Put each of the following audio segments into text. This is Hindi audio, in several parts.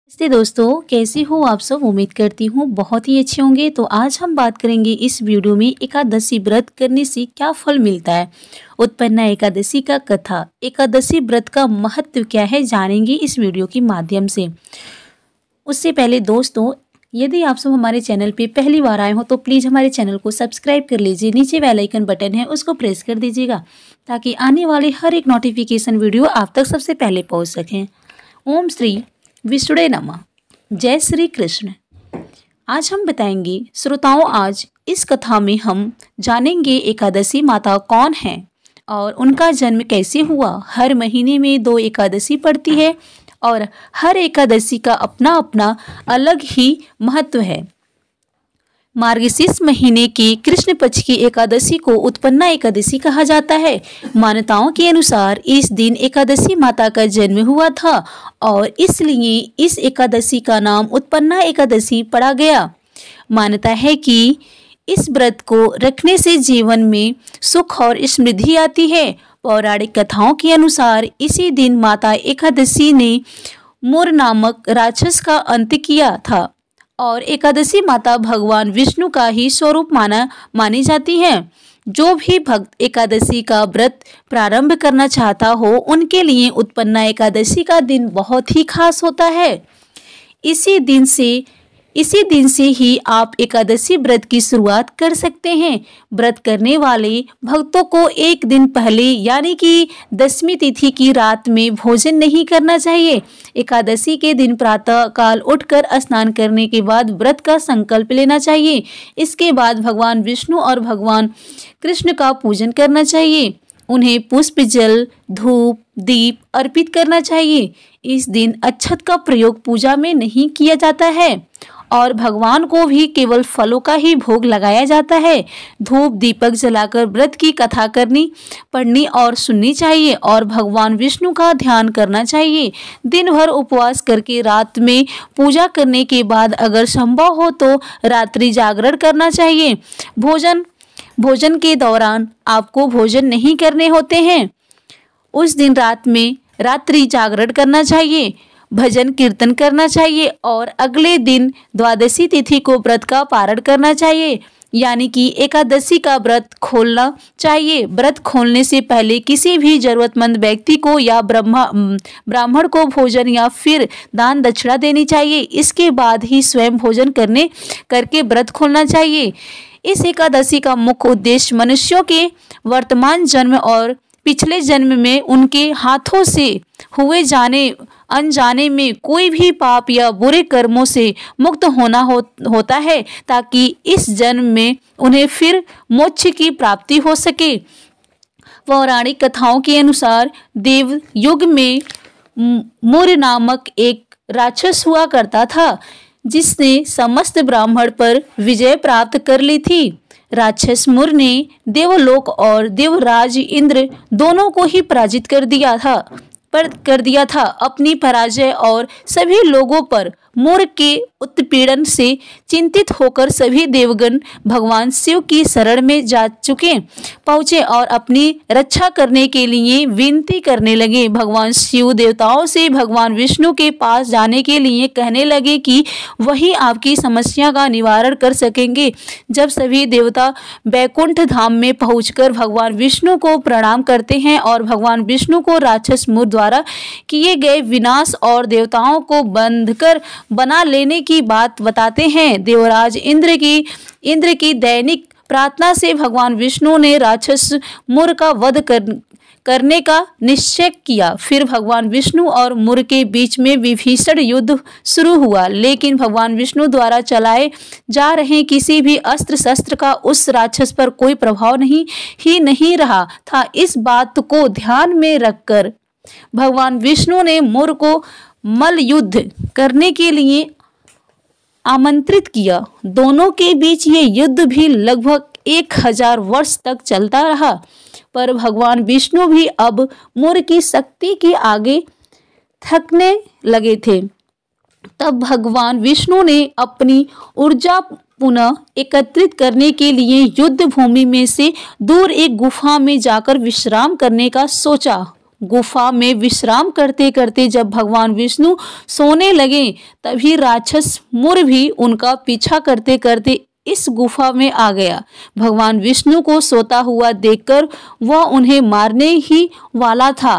नमस्ते दोस्तों, कैसे हो आप सब। उम्मीद करती हूँ बहुत ही अच्छे होंगे। तो आज हम बात करेंगे इस वीडियो में एकादशी व्रत करने से क्या फल मिलता है। उत्पन्ना एकादशी का कथा, एकादशी व्रत का महत्व क्या है, जानेंगे इस वीडियो के माध्यम से। उससे पहले दोस्तों, यदि आप सब हमारे चैनल पे पहली बार आए हो तो प्लीज़ हमारे चैनल को सब्सक्राइब कर लीजिए। नीचे बेल आइकन बटन है, उसको प्रेस कर दीजिएगा ताकि आने वाले हर एक नोटिफिकेशन वीडियो आप तक सबसे पहले पहुँच सकें। ओम श्री विष्णुवे नमः। जय श्री कृष्ण। आज हम बताएंगे श्रोताओं, आज इस कथा में हम जानेंगे एकादशी माता कौन है और उनका जन्म कैसे हुआ। हर महीने में 2 एकादशी पड़ती है और हर एकादशी का अपना अपना अलग ही महत्व है। मार्गशीर्ष महीने की कृष्ण पक्ष की एकादशी को उत्पन्ना एकादशी कहा जाता है। मान्यताओं के अनुसार इस दिन एकादशी माता का जन्म हुआ था और इसलिए इस एकादशी का नाम उत्पन्ना एकादशी पड़ा गया। मान्यता है कि इस व्रत को रखने से जीवन में सुख और समृद्धि आती है। पौराणिक कथाओं के अनुसार इसी दिन माता एकादशी ने मुर नामक राक्षस का अंत किया था और एकादशी माता भगवान विष्णु का ही स्वरूप मानी जाती है। जो भी भक्त एकादशी का व्रत प्रारंभ करना चाहता हो उनके लिए उत्पन्ना एकादशी का दिन बहुत ही खास होता है। इसी दिन से ही आप एकादशी व्रत की शुरुआत कर सकते हैं। व्रत करने वाले भक्तों को एक दिन पहले यानी कि दशमी तिथि की रात में भोजन नहीं करना चाहिए। एकादशी के दिन प्रातः काल उठकर स्नान करने के बाद व्रत का संकल्प लेना चाहिए। इसके बाद भगवान विष्णु और भगवान कृष्ण का पूजन करना चाहिए। उन्हें पुष्प, जल, धूप, दीप अर्पित करना चाहिए। इस दिन अक्षत का प्रयोग पूजा में नहीं किया जाता है और भगवान को भी केवल फलों का ही भोग लगाया जाता है। धूप दीपक जलाकर व्रत की कथा पढ़नी और सुननी चाहिए और भगवान विष्णु का ध्यान करना चाहिए। दिन भर उपवास करके रात में पूजा करने के बाद अगर संभव हो तो रात्रि जागरण करना चाहिए। भोजन के दौरान आपको भोजन नहीं करने होते हैं। उस दिन रात में रात्रि जागरण करना चाहिए, भजन कीर्तन करना चाहिए और अगले दिन द्वादशी तिथि को व्रत का पारण करना चाहिए, यानी कि एकादशी का व्रत खोलना चाहिए। व्रत खोलने से पहले किसी भी जरूरतमंद व्यक्ति को या ब्राह्मण को भोजन या फिर दान दक्षिणा देनी चाहिए। इसके बाद ही स्वयं भोजन करके व्रत खोलना चाहिए। इस एकादशी का मुख्य उद्देश्य मनुष्यों के वर्तमान जन्म और पिछले जन्म में उनके हाथों से हुए अनजाने में कोई भी पाप या बुरे कर्मों से मुक्त होना होता है ताकि इस जन्म में उन्हें फिर मोक्ष की प्राप्ति हो सके। पौराणिक कथाओं के अनुसार देव युग में मुर नामक एक राक्षस हुआ करता था जिसने समस्त ब्राह्मण पर विजय प्राप्त कर ली थी। राक्षस मुर ने देवलोक और देवराज इंद्र दोनों को ही पराजित कर दिया था। अपनी पराजय और सभी लोगों पर मुर के उत्पीड़न से चिंतित होकर सभी देवगण भगवान शिव की शरण में जा पहुँचे और अपनी रक्षा करने के लिए विनती करने लगे। भगवान शिव देवताओं से भगवान विष्णु के पास जाने के लिए कहने लगे कि वही आपकी समस्या का निवारण कर सकेंगे। जब सभी देवता बैकुंठ धाम में पहुंचकर भगवान विष्णु को प्रणाम करते हैं और भगवान विष्णु को राक्षस मुर द्वारा किए गए विनाश और देवताओं को बंधकर बना लेने की बात बताते हैं। देवराज इंद्र की दैनिक प्रार्थना से भगवान विष्णु ने राक्षस मुर का वध करने का निश्चय किया। फिर भगवान विष्णु और मुर के बीच में विभीषण युद्ध शुरू हुआ, लेकिन भगवान विष्णु द्वारा चलाए जा रहे किसी भी अस्त्र शस्त्र का उस राक्षस पर कोई प्रभाव नहीं रहा था। इस बात को ध्यान में रखकर भगवान विष्णु ने मुर को मल्ल युद्ध करने के लिए आमंत्रित किया। दोनों के बीच ये युद्ध भी लगभग 1000 वर्ष तक चलता रहा, पर भगवान विष्णु भी अब मुर की शक्ति के आगे थकने लगे थे। तब भगवान विष्णु ने अपनी ऊर्जा पुनः एकत्रित करने के लिए युद्ध भूमि में से दूर एक गुफा में जाकर विश्राम करने का सोचा। गुफा में विश्राम करते करते जब भगवान विष्णु सोने लगे, तभी राक्षस मुर भी उनका पीछा करते करते इस गुफा में आ गया। भगवान विष्णु को सोता हुआ देखकर वह उन्हें मारने ही वाला था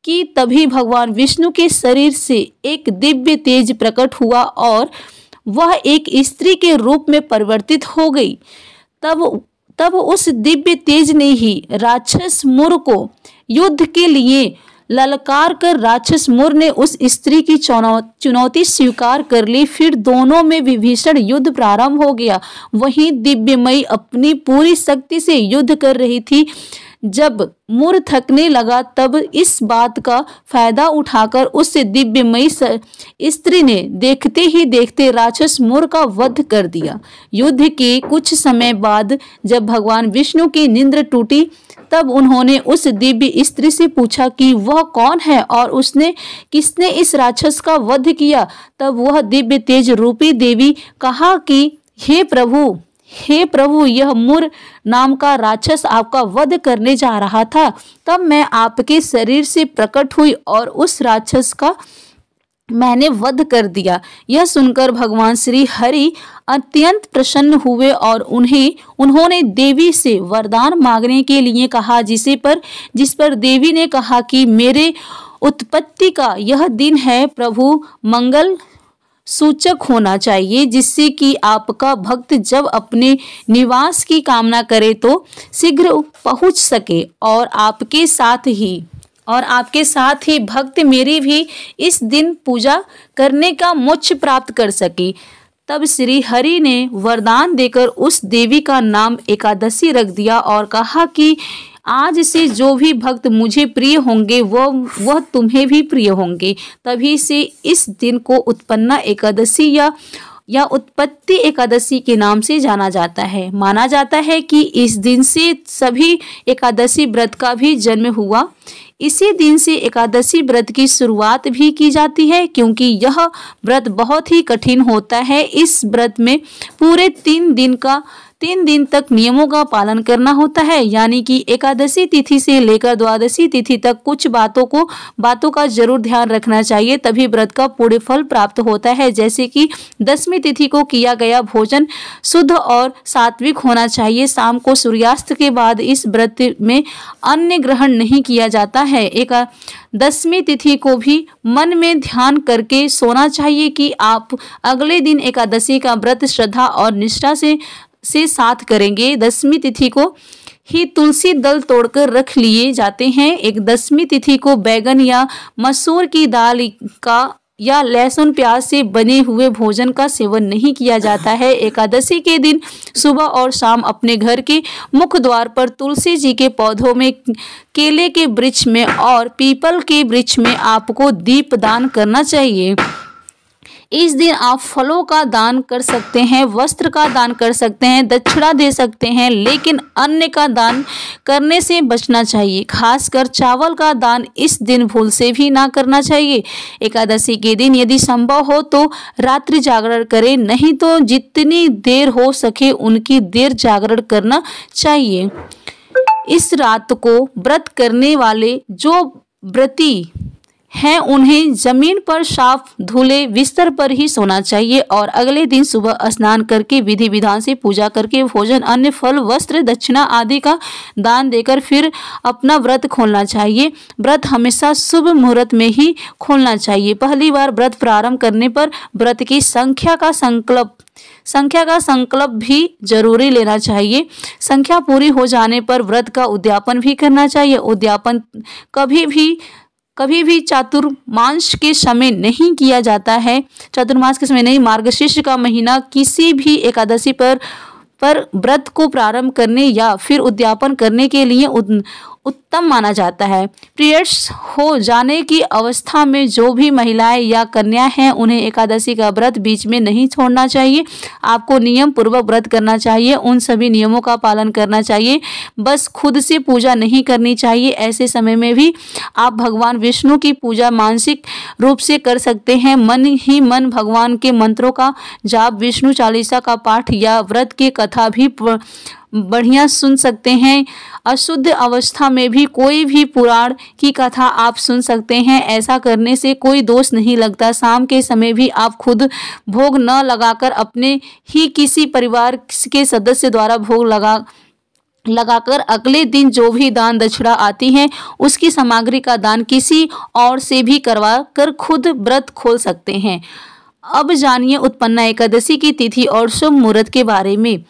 कि तभी भगवान विष्णु के शरीर से एक दिव्य तेज प्रकट हुआ और वह एक स्त्री के रूप में परिवर्तित हो गई। तब उस दिव्य तेज ने ही राक्षस मुर को युद्ध के लिए ललकार कर राक्षस मुर ने उस स्त्री की चुनौती स्वीकार कर ली। फिर दोनों में विभीषण युद्ध प्रारंभ हो गया। वहीं दिव्यमयी अपनी पूरी शक्ति से युद्ध कर रही थी। जब मुर थकने लगा तब इस बात का फायदा उठाकर उस दिव्यमयी स्त्री ने देखते ही देखते राक्षस मुर का वध कर दिया। युद्ध के कुछ समय बाद जब भगवान विष्णु की नींद टूटी, तब उन्होंने उस दिव्य स्त्री से पूछा कि वह कौन है और किसने इस राक्षस का वध किया। तब वह दिव्य तेज रूपी देवी कहा कि हे प्रभु, यह मुर नाम का राक्षस आपका वध करने जा रहा था। तब मैं आपके शरीर से प्रकट हुई और उस राक्षस का मैंने वध कर दिया। यह सुनकर भगवान श्री हरि अत्यंत प्रसन्न हुए और उन्होंने देवी से वरदान मांगने के लिए कहा, जिस पर देवी ने कहा कि मेरे उत्पत्ति का यह दिन है प्रभु मंगल सूचक होना चाहिए, जिससे कि आपका भक्त जब अपने निवास की कामना करे तो शीघ्र पहुंच सके और आपके साथ ही भक्त मेरी भी इस दिन पूजा करने का मोक्ष प्राप्त कर सके। तब श्री हरि ने वरदान देकर उस देवी का नाम एकादशी रख दिया और कहा कि आज से जो भी भक्त मुझे प्रिय होंगे वह तुम्हें भी प्रिय होंगे। तभी से इस दिन को उत्पन्ना एकादशी या उत्पत्ति एकादशी के नाम से जाना जाता है। माना जाता है कि इस दिन से सभी एकादशी व्रत का भी जन्म हुआ। इसी दिन से एकादशी व्रत की शुरुआत भी की जाती है, क्योंकि यह व्रत बहुत ही कठिन होता है। इस व्रत में पूरे 3 दिन तक नियमों का पालन करना होता है, यानी कि एकादशी तिथि से लेकर द्वादशी तिथि तक कुछ बातों का जरूर ध्यान रखना चाहिए, तभी व्रत का पूर्ण फल प्राप्त होता है। जैसे कि दशमी तिथि को किया गया भोजन शुद्ध और सात्विक होना चाहिए। शाम को सूर्यास्त के बाद इस व्रत में अन्न ग्रहण नहीं किया जाता है। दशमी तिथि को भी मन में ध्यान करके सोना चाहिए कि आप अगले दिन एकादशी का व्रत श्रद्धा और निष्ठा से साथ करेंगे। दशमी तिथि को ही तुलसी दल तोड़कर रख लिए जाते हैं। एक दशमी तिथि को बैगन या मसूर की दाल का या लहसुन प्याज से बने हुए भोजन का सेवन नहीं किया जाता है। एकादशी के दिन सुबह और शाम अपने घर के मुख्य द्वार पर तुलसी जी के पौधों में, केले के वृक्ष में और पीपल के वृक्ष में आपको दीप दान करना चाहिए। इस दिन आप फलों का दान कर सकते हैं, वस्त्र का दान कर सकते हैं, दक्षिणा दे सकते हैं, लेकिन अन्न का दान करने से बचना चाहिए। खासकर चावल का दान इस दिन भूल से भी ना करना चाहिए। एकादशी के दिन यदि संभव हो तो रात्रि जागरण करें, नहीं तो जितनी देर हो सके उनकी देर जागरण करना चाहिए। इस रात को व्रत करने वाले जो व्रती हैं उन्हें जमीन पर साफ धुले बिस्तर पर ही सोना चाहिए और अगले दिन सुबह स्नान करके विधि विधान से पूजा करके भोजन, अन्न, फल, वस्त्र, दक्षिणा आदि का दान देकर फिर अपना व्रत खोलना चाहिए। व्रत हमेशा शुभ मुहूर्त में ही खोलना चाहिए। पहली बार व्रत प्रारंभ करने पर व्रत की संख्या का संकल्प भी जरूरी लेना चाहिए। संख्या पूरी हो जाने पर व्रत का उद्यापन भी करना चाहिए। उद्यापन कभी भी चातुर्मास के समय नहीं किया जाता है। चातुर्मास के समय नहीं, मार्गशीर्ष का महीना किसी भी एकादशी पर व्रत को प्रारंभ करने या फिर उद्यापन करने के लिए उत्तम माना जाता है। पीरियड्स हो जाने की अवस्था में जो भी महिलाएं या कन्या हैं उन्हें एकादशी का व्रत बीच में नहीं छोड़ना चाहिए। आपको नियम पूर्वक व्रत करना चाहिए, उन सभी नियमों का पालन करना चाहिए। बस खुद से पूजा नहीं करनी चाहिए। ऐसे समय में भी आप भगवान विष्णु की पूजा मानसिक रूप से कर सकते हैं। मन ही मन भगवान के मंत्रों का जाप, विष्णु चालीसा का पाठ या व्रत की कथा भी बढ़िया सुन सकते हैं। अशुद्ध अवस्था में भी कोई भी पुराण की कथा आप सुन सकते हैं। ऐसा करने से कोई दोष नहीं लगता। शाम के समय भी आप खुद भोग न लगाकर अपने ही किसी परिवार के सदस्य द्वारा भोग लगाकर अगले दिन जो भी दान दक्षिणा आती है उसकी सामग्री का दान किसी और से भी करवा कर खुद व्रत खोल सकते हैं। अब जानिए उत्पन्ना एकादशी की तिथि और शुभ मुहूर्त के बारे में।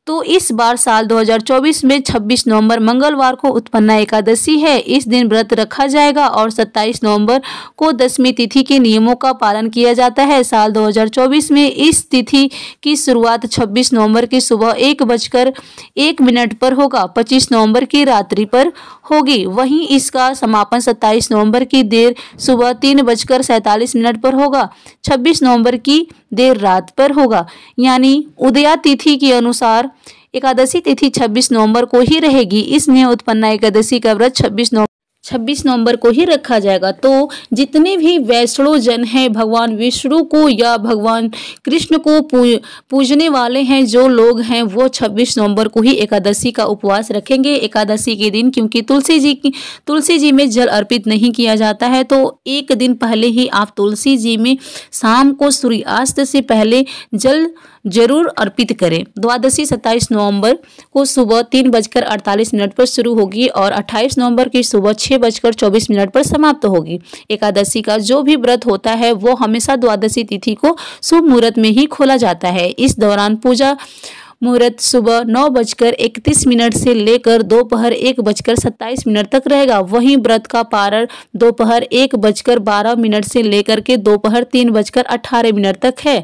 तो इस बार साल 2024 में 26 नवंबर मंगलवार को उत्पन्ना एकादशी है। इस दिन व्रत रखा जाएगा और 27 नवंबर को दशमी तिथि के नियमों का पालन किया जाता है। साल 2024 में इस तिथि की शुरुआत 26 नवंबर की सुबह 1:01 पर होगा, 25 नवंबर की रात्रि पर होगी। वहीं इसका समापन 27 नवंबर की देर सुबह 3:47 पर होगा, 26 नवंबर की देर रात पर होगा। यानी उदया तिथि के अनुसार एकादशी तिथि 26 नवंबर को ही रहेगी। इसमें उत्पन्ना एकादशी का व्रत 26 नवंबर को ही रखा जाएगा। तो जितने भी वैष्णव जन हैं, भगवान विष्णु को या भगवान कृष्ण को पूजने वाले हैं जो लोग हैं, वो 26 नवंबर को ही एकादशी का उपवास रखेंगे एकादशी के दिन। क्योंकि तुलसी जी में जल अर्पित नहीं किया जाता है, तो एक दिन पहले ही आप तुलसी जी में शाम को सूर्यास्त से पहले जल जरूर अर्पित करें। द्वादशी 27 नवंबर को सुबह 3:48 पर शुरू होगी और 28 नवंबर की सुबह 6:24 पर समाप्त होगी। एकादशी का जो भी व्रत होता है वो हमेशा द्वादशी तिथि को शुभ मुहूर्त में ही खोला जाता है। इस दौरान पूजा मुहूर्त सुबह 9:31 से लेकर दोपहर 1:27 तक रहेगा। वहीं व्रत का पारण दोपहर 1:12 से लेकर के दोपहर 3:18 तक है।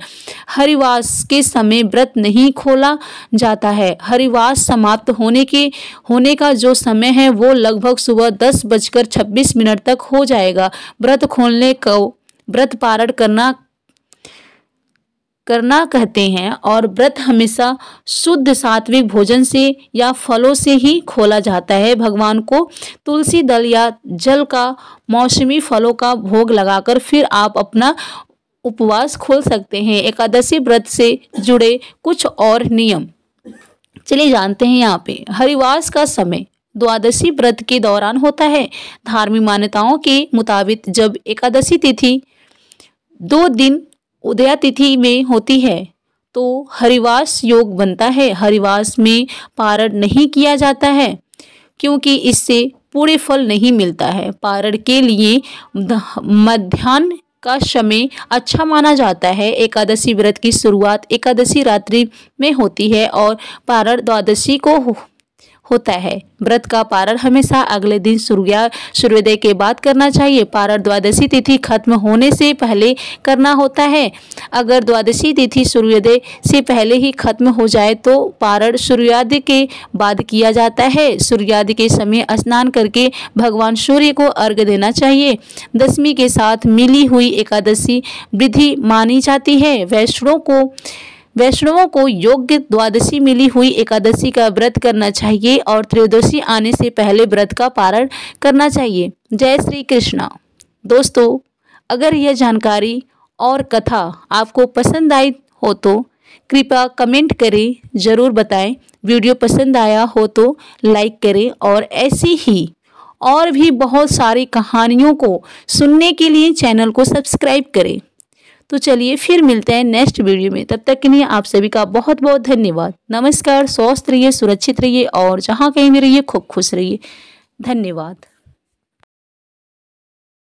हरिवास के समय व्रत नहीं खोला जाता है। हरिवास समाप्त होने का जो समय है वो लगभग सुबह 10:26 तक हो जाएगा। व्रत खोलने को व्रत पारण करना कहते हैं और व्रत हमेशा शुद्ध सात्विक भोजन से या फलों से ही खोला जाता है। भगवान को तुलसी दल या जल का मौसमी फलों का भोग लगाकर फिर आप अपना उपवास खोल सकते हैं। एकादशी व्रत से जुड़े कुछ और नियम चलिए जानते हैं। यहाँ पे हरिवास का समय द्वादशी व्रत के दौरान होता है। धार्मिक मान्यताओं के मुताबिक जब एकादशी तिथि 2 दिन उदया तिथि में होती है तो हरिवास योग बनता है। हरिवास में पारण नहीं किया जाता है क्योंकि इससे पूरे फल नहीं मिलता है। पारण के लिए मध्याह्न का समय अच्छा माना जाता है। एकादशी व्रत की शुरुआत एकादशी रात्रि में होती है और पारण द्वादशी को होता है। व्रत का पारण हमेशा अगले दिन सूर्योदय के बाद करना चाहिए। पारण द्वादशी तिथि खत्म होने से पहले करना होता है। अगर द्वादशी तिथि सूर्योदय से पहले ही खत्म हो जाए तो पारण सूर्योदय के बाद किया जाता है। सूर्योदय के समय स्नान करके भगवान सूर्य को अर्घ्य देना चाहिए। दशमी के साथ मिली हुई एकादशी विधि मानी जाती है। वैष्णवों को योग्य द्वादशी मिली हुई एकादशी का व्रत करना चाहिए और त्रयोदशी आने से पहले व्रत का पारण करना चाहिए। जय श्री कृष्णा। दोस्तों, अगर यह जानकारी और कथा आपको पसंद आई हो तो कृपया कमेंट करें, ज़रूर बताएं। वीडियो पसंद आया हो तो लाइक करें और ऐसी ही और भी बहुत सारी कहानियों को सुनने के लिए चैनल को सब्सक्राइब करें। तो चलिए फिर मिलते हैं नेक्स्ट वीडियो में। तब तक के लिए आप सभी का बहुत बहुत धन्यवाद। नमस्कार। स्वस्थ रहिए, सुरक्षित रहिए और जहाँ कहीं भी रहिए खूब खुश रहिए। धन्यवाद।